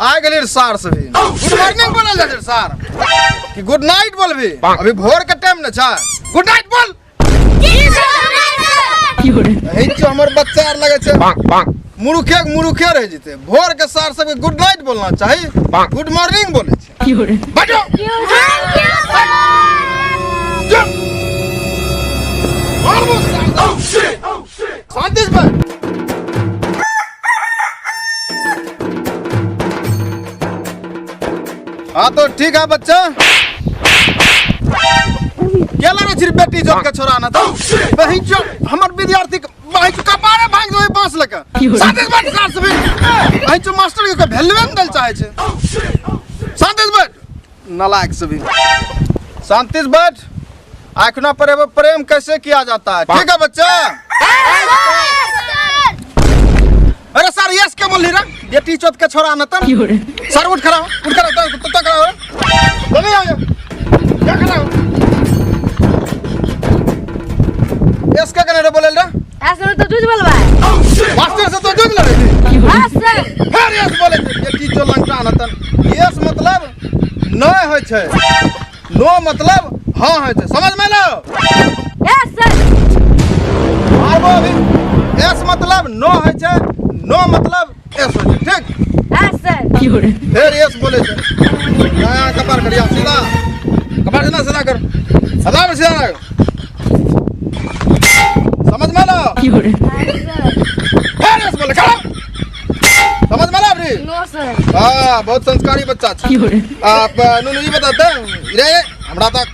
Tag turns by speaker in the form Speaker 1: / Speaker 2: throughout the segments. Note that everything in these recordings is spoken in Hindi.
Speaker 1: आ गेली सार से भी गुड मॉर्निंग बोलल जा सार कि गुड नाइट बोलबी अभी भोर के टाइम न छ गुड नाइट बोल एही जो हमर बच्चा आर लगे छै मुरुखे रह जेते भोर के सार सब गुड नाइट बोलना चाहिए गुड मॉर्निंग बोले छै बाजो शांति से हाँ तो ठीक है बच्चा क्या लगे छिर बेटी जोत के छोरा ना तो वही जो हमर विद्यार्थी वही जो कपारे भांग दो बांस लेके शांति से बैठ सार से भी वही जो मास्टर के वैल्यू न दल चाहे छे शांति से बैठ नालायक से भी शांति से बैठ आँखना पर प्रेम कैसे किया जाता है ठीक है बच्चा अरे सर यस के बोल रही बेटी चौथ के छोरा न तन सर उठ खड़ा तो खड़ा हो बोले आ क्या खड़ा हो यस का कने बोले रे
Speaker 2: ऐसे तो तुझ बोलबा
Speaker 1: मास्टर से तो जुग लगे थी
Speaker 2: हां सर
Speaker 1: फिर यस बोले बेटी चो लंका न तन यस मतलब न होय छै नो मतलब हां होय छै समझ में लो
Speaker 2: यस सर
Speaker 1: आबो अभी यस मतलब नो होय छै नो मतलब यस होय छै ठीक
Speaker 2: हां सर
Speaker 1: फिर यस बोले छै नया कपार करिया सीधा कपार सीधा कर सदा में सीधा कर समझ में लो फिर यस बोले खड़ा समझ में लो अभी
Speaker 2: नो सर
Speaker 1: हां बहुत संस्कारी बच्चा छै आप नुनु जी बताते रे हमरा तक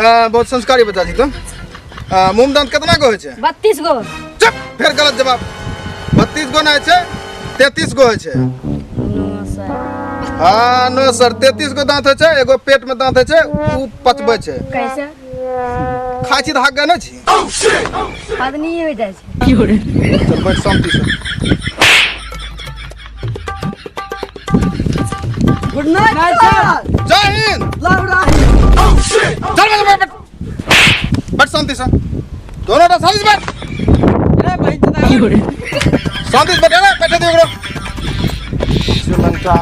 Speaker 1: बहुत संस्कारी बच्चा छी तुम मुंह दांत कितना गो होय छै
Speaker 2: 32 गो
Speaker 1: चुप फिर गलत जवाब 32 गो नहीं छै 33 गो होय छै
Speaker 2: नो सर
Speaker 1: हाँ नो सर 33 गो दांत होय छै एगो पेट में दांत होय छै उ पचबै छै
Speaker 2: कैसे
Speaker 1: खाइ छी धागा न छी
Speaker 2: पत्नी हो जाय छै
Speaker 1: चल बैठ शांति से
Speaker 2: गुड नाइट सर
Speaker 1: जय हिंद
Speaker 2: लव राही
Speaker 1: चल बैठ बैठ शांति से दोनों का शांति से बैठ
Speaker 2: ए भाई तना
Speaker 1: शांति से बैठे ना बैठे दियो श्रीलंका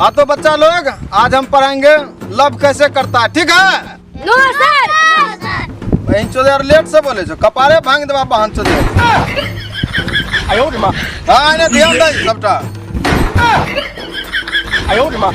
Speaker 1: हाँ तो बच्चा लोग आज हम पढ़ाएंगे लव कैसे करता है ठीक है
Speaker 2: नो सर
Speaker 1: बहन चोदे यार लेट से बोले छो कपारे भांग देबा बहन चोदे आयो रे मां हां ने ध्यान दे सबटा आयो रे मां